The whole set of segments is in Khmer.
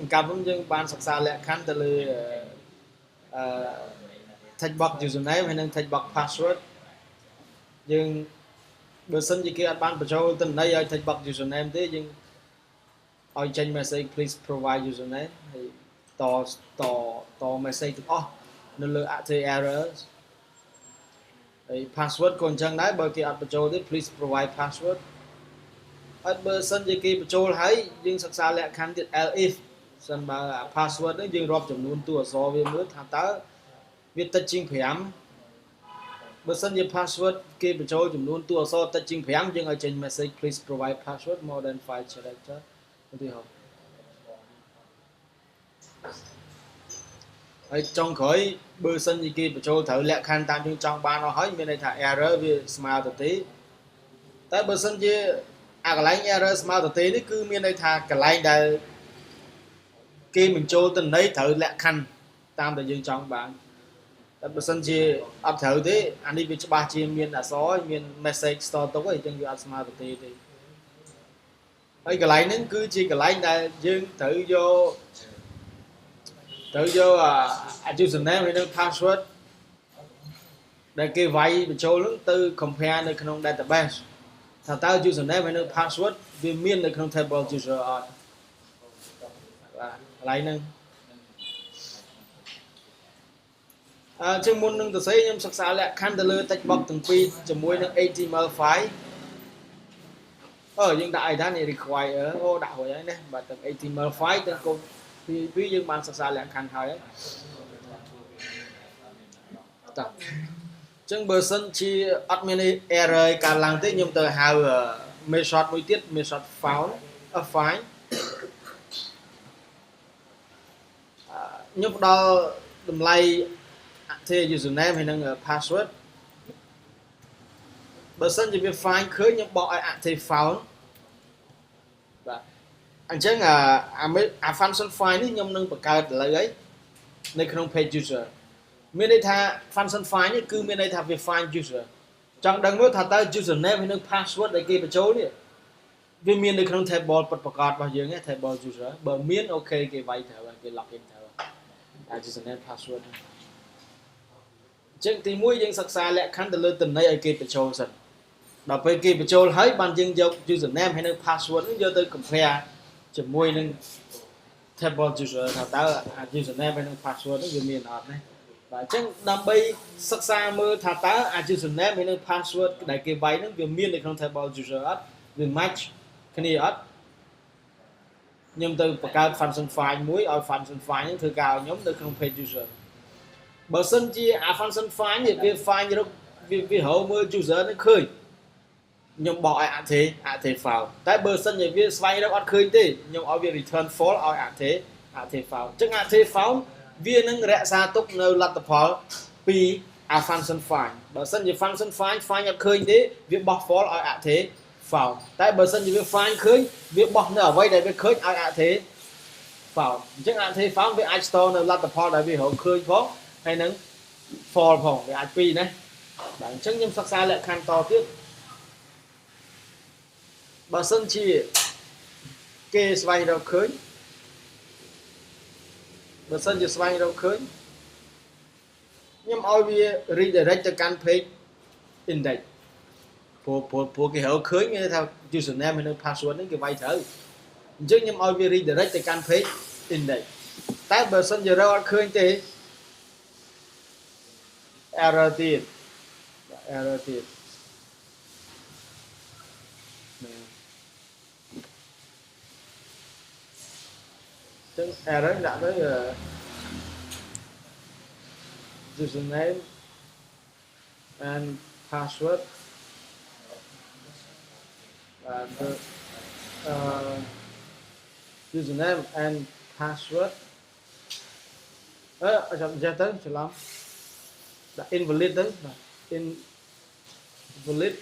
cảm ơn những bạn sắc xa lẹ khăn từ lời text box username hay nên text box password nhưng bữa sân gì kia bạn phải cho tên này ở text box username thế nhưng ở trên message please provide username hay to message nó lừa errors password còn chẳng đấy bởi khi bạn cho thế please provide password ở bữa sân gì kia cho hay nhưng sắc xa lẹ khăn thì elif sân bà password đấy nhưng rộp chấm luôn tua so với mới thằng ta viết tất chính phèm bữa sân như password kia bị cho chấm luôn tua so tất chính phèm nhưng ở trên message please provide password more than 5 characters thì họ ở trong khối bữa sân như kia bị cho thử lẹ khăn tam nhưng trong ba nó hỏi bên này thả error vì smart thực tế tại bữa sân như cái line error smart thực tế đấy cứ bên này thả cái line đại kia mình cho từng đấy thử lẹ khăn tam từ dương trong bạn bữa sân chi áp thử thế anh đi với ba chi miền đã xóa miền message store tốt ấy trên cái smart thì cái lại nó cứ chỉ cái lại là dương thử vô username hay nó password để cái vay bị cho lớn từ compareในក្នុង database thằng ta username hay nó password vì miềnในក្នុង table user lại nè chương môn nâng tự xây nhưng sắc xa lẹ khăn tờ lơ tách bọc từng pi cho môi nâng HTML file nhưng đại đã này require ở đạo hồi ấy nè và từng HTML file từng cô thì ví dụ bạn sắc xa lẹ khăn hỏi ấy chương bờ sân chi admin error cả làng thế nhưng tờ hào method mối tiết method found a file nhưng đó đầm lay thì username hay năng password bữa sân chỉ việc file khơi những bọn thì found và anh chắc là function file này nhom nâng bậc cao lấy ấyในក្នុង page user មានន័យថា function file នេះគឺមានន័យថាវា find user ចង់ដឹងមើលថាតើ username ហើយនឹង password ដែលគេបញ្ចូលនេះវាមាននៅក្នុង table ពិតប្រាកដរបស់យើងទេ table user បើមានអូខេគេវាយត្រូវគេ login ត្រូវusername password ចឹងទី1យើងសិក្សាលក្ខខណ្ឌទៅលើតំណែងឲ្យគេបញ្ចូលសិនដល់ពេលគេបញ្ចូលហើយបានយើងយក username ហើយនឹង password នេះយកទៅ compare ជាមួយនឹង table user ថាតើ username ហើយនឹង password នេះវាមានអត់ណាបាទអញ្ចឹងដើម្បីសិក្សាមើលថាតើ username ហើយនឹង password ដែលគេវាយហ្នឹងវាមាននៅក្នុង table user អត់វា match គ្នាអត់ខ្ញុំទៅបង្កើត function file មួយឲ្យ function file ហ្នឹងធ្វើការឲ្យខ្ញុំនៅក្នុង page user បើសិនជា function file នេះវា file រកវារកមើល user នេះឃើញខ្ញុំបោះឲ្យ file តែបើសិនជាវាស្វែងរកអត់ឃើញទេខ្ញុំឲ្យវា return false ឲ្យ file អញ្ចឹង file វានឹងរក្សាទុកនៅលទ្ធផលពី function file បើសិនជា function file អត់ឃើញទេវាបោះ false ឲ្យ file តែបើសិនជាវា file ឃើញវាបោះនៅអ្វីដែលវាឃើញឲ្យ file អញ្ចឹង file វាអាច store នៅលទ្ធផលដែលវារកឃើញផងហើយនឹង false ផងវាអាចពីរណាបាទអញ្ចឹងខ្ញុំសិក្សាលក្ខខណ្ឌតទៀតបើសិនជាគេស្វែងរកឃើញបើសិនជាស្វែងរកឃើញខ្ញុំឲ្យវា redirect ទៅកាន់ page index ព្រោះគេរកឃើញមានន័យថា username ហើយនិង password ហ្នឹងគេវាយត្រូវអញ្ចឹងខ្ញុំឲ្យវា redirect ទៅកាន់ page index តែបើសិនជារកអត់ឃើញទេ error ទៀត ចឹង error ដាក់ទៅ username and password username and passwordចាំទៅច្រឡំដាក់ invalid ទៅ invalid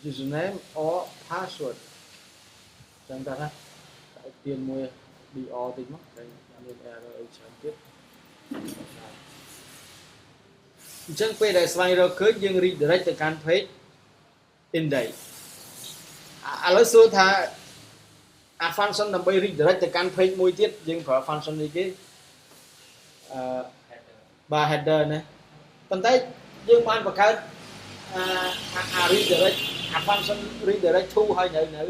username or password ចឹងទៅណាតែទៀនមួយ BR តិចមកតែមាន error អីច្រើនទៀតអញ្ចឹងពេលដែលស្វែងរកឃើញយើង redirect ទៅកាន់ page index ឥឡូវសួរថា function ដើម្បី redirect ទៅកាន់ page មួយទៀតយើងប្រើ function នេះគេបាទ header ណាប៉ុន្តែយើងបានបង្កើតredirect function redirect to ហើយនៅណា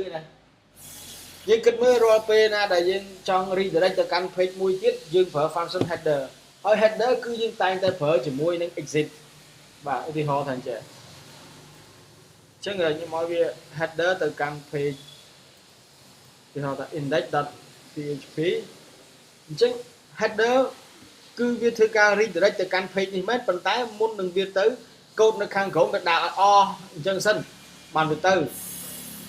យើងគិតមើលរាល់ពេលណាដែលយើងចង់ redirect ទៅកាន់ page មួយទៀតយើងប្រើ function header ហើយ header គឺយើងតែងតែប្រើជាមួយនឹង exit បាទឧទាហរណ៍ថាអញ្ចឹងខ្ញុំឲ្យវា header ទៅកាន់ page គេហៅថា index.php អញ្ចឹង header គឺវាធ្វើការ redirect ទៅកាន់ page នេះមែនប៉ុន្តែមុននឹងវាទៅកូដនៅខាងក្រោមវាដាក់ឲ្យអស់អញ្ចឹងសិនបានវាទៅ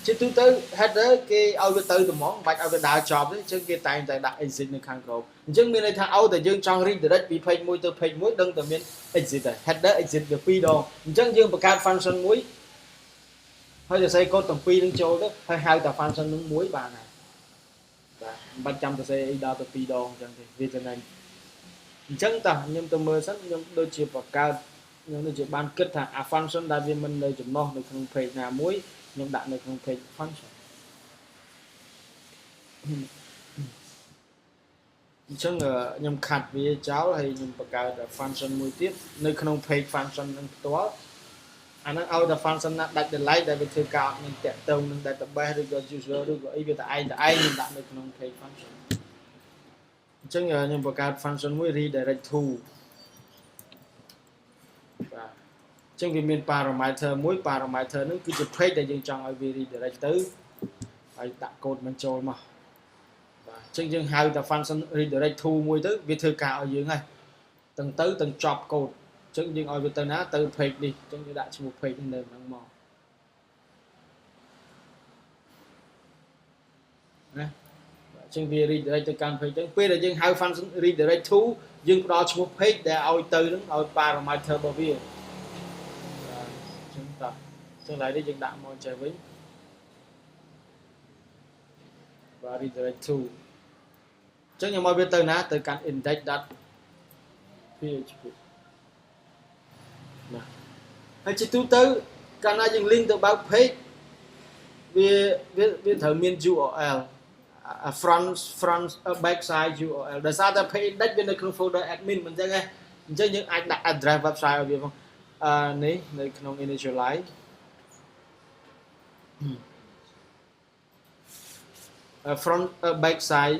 ជាទូទៅ header គេឲ្យវាទៅត្មងមិនបាច់ឲ្យវាដើរចប់ទេអញ្ចឹងគេតែងតែដាក់ exit នៅខាងក្រោមអញ្ចឹងមានន័យថាឲ្យតែយើងចង់ redirect ពី page មួយទៅ page មួយដឹងតែមាន exit ដែរ header exit វាពីរដងអញ្ចឹងយើងបង្កើត function មួយហើយសរសេរកូដទាំងពីរនឹងចូលទៅហើយហៅតែ function នឹងមួយបានហើយបាទមិនបាច់ចាំសរសេរអីដល់ទៅពីរដងអញ្ចឹងទេវាទៅនឹងអញ្ចឹងតោះខ្ញុំទៅមើលសិនខ្ញុំដូចជាបង្កើតខ្ញុំដូចជាបានគិតថា function ដែលវាមិននៅចំណុះនៅក្នុង page ណាមួយខ្ញុំដាក់នៅក្នុង page function អញ្ចឹងខ្ញុំខាត់វាចោលហើយខ្ញុំបង្កើត function មួយទៀតនៅក្នុង page function នឹងផ្ទាល់អាហ្នឹងឲ្យតែ function ណាដាច់ delete ដែលវាធ្វើការនឹងតាក់ទងនឹង database ឬក៏ user ឬក៏អីវាតែឯងខ្ញុំដាក់នៅក្នុង page function អញ្ចឹងខ្ញុំបង្កើត function មួយ redirect to បាទអញ្ចឹងវាមាន parameter មួយ parameter ហ្នឹងគឺជា page ដែលយើងចង់ឲ្យវា redirect ទៅហើយដាក់កូដបញ្ចូលមកបាទអញ្ចឹងយើងហៅតែ function redirect to មួយទៅវាធ្វើការឲ្យយើងហើយទាំងទៅទាំងចប់កូដអញ្ចឹងយើងឲ្យវាទៅណាទៅ page នេះអញ្ចឹងយើងដាក់ឈ្មោះ page នេះនៅហ្នឹងមកណាអញ្ចឹងវា redirect ទៅកាន់ page ហ្នឹងពេលដែលយើងហៅ function redirect to យើងផ្ដល់ឈ្មោះ page ដែលឲ្យទៅហ្នឹងឲ្យ parameter របស់វាអញ្ចឹងតោះអញ្ចឹងឡើយនេះយើងដាក់មកចេះវិញបាទ redirect to អញ្ចឹងខ្ញុំឲ្យវាទៅណាទៅកាន់ index.php ណាហើយជាទូទៅកាលណាយើង link ទៅបើក page វាត្រូវមាន URL front back side URL ដោយសារតែ page index វានៅក្នុង folder admin មិនអញ្ចឹងទេអញ្ចឹងយើងអាចដាក់ address website ឲ្យវាផងនេះនៅក្នុង initialize front back side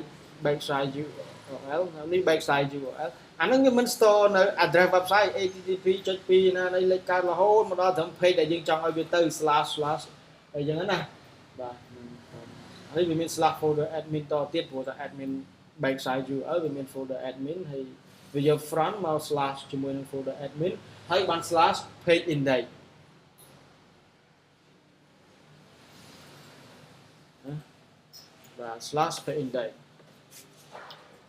URL នេះ back side URL អាហ្នឹងវាមិន store នៅ address website http.2 ណានៃលេខកើតរហូតមកដល់ត្រឹម page ដែលយើងចង់ឲ្យវាទៅ / អីចឹងណាបាទហើយវាមាន /folder admin តទៀតព្រោះតែ admin backside URL វាមាន folder admin ហើយវាយក front មក/ ជាមួយនឹង folder admin ហើយបាន / page index បាទ / page index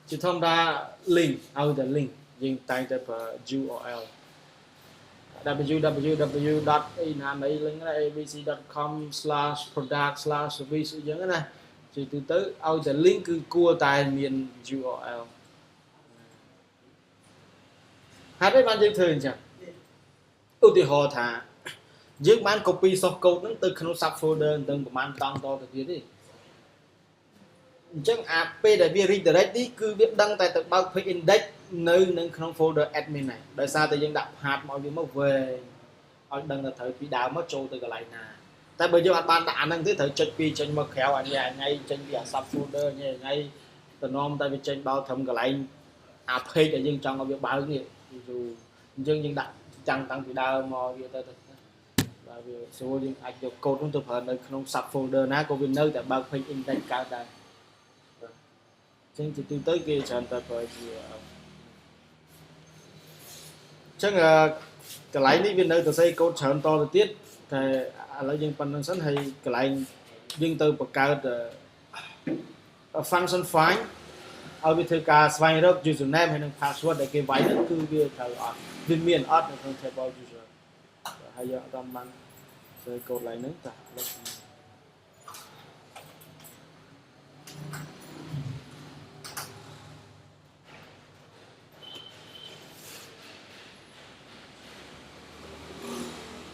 ជាធម្មតា link ឲ្យតែ link យើងតែងតែប្រើ URL www. អីណានៃ link abc.com/product/service អញ្ចឹងណាជាទូទៅឲ្យតែ link គឺគួរតែមាន URL ហើយបានយើងធ្វើអញ្ចឹងឧទាហរណ៍ថាយើងបាន copy source code ហ្នឹងទៅក្នុង subfolder នឹងប្រហែលតង់តទៅទៀតទេអញ្ចឹងពេលដែលវា redirect នេះគឺវាដឹងតែទៅបើក page index នៅក្នុង folder admin ហ្នឹងដោយសារតែយើងដាក់ path មកវាមកវែងឲ្យដឹងថាត្រូវពីដើមមកចូលទៅកន្លែងណាតែបើយើងអត់បានដាក់អាហ្នឹងទេត្រូវចុចពីចេញមកក្រៅអញ្ញាថ្ងៃចេញពីអា sub folder អញ្ញាថ្ងៃតំណតែវាចេញដល់ត្រឹមកន្លែងអា page ដែលយើងចង់ឲ្យវាបើកនេះយូរអញ្ចឹងយើងដាក់ចាំងតាំងពីដើមមកវាទៅបាទវាស្រួលយើងអាចយកកូដនោះទៅប្រើនៅក្នុង sub folder ណាក៏វានៅតែបើក page index កើតដែរចឹងជាទូទៅគេច្រើនតែប្រើជាចឹងកន្លែងនេះវានៅតែសេកូដច្រើនតទៅទៀតតែឥឡូវយើងប៉ុណ្្នឹងសិនហើយកន្លែងយើងទៅបង្កើត function find ឲ្យវាធ្វើការស្វែងរក username ហើយនិង password ដែលគេវាយហ្នឹងគឺវាត្រូវអត់វាមានអត់នៅក្នុង table user ហើយយើងអត់បានសេកូដឡើងហ្នឹងតា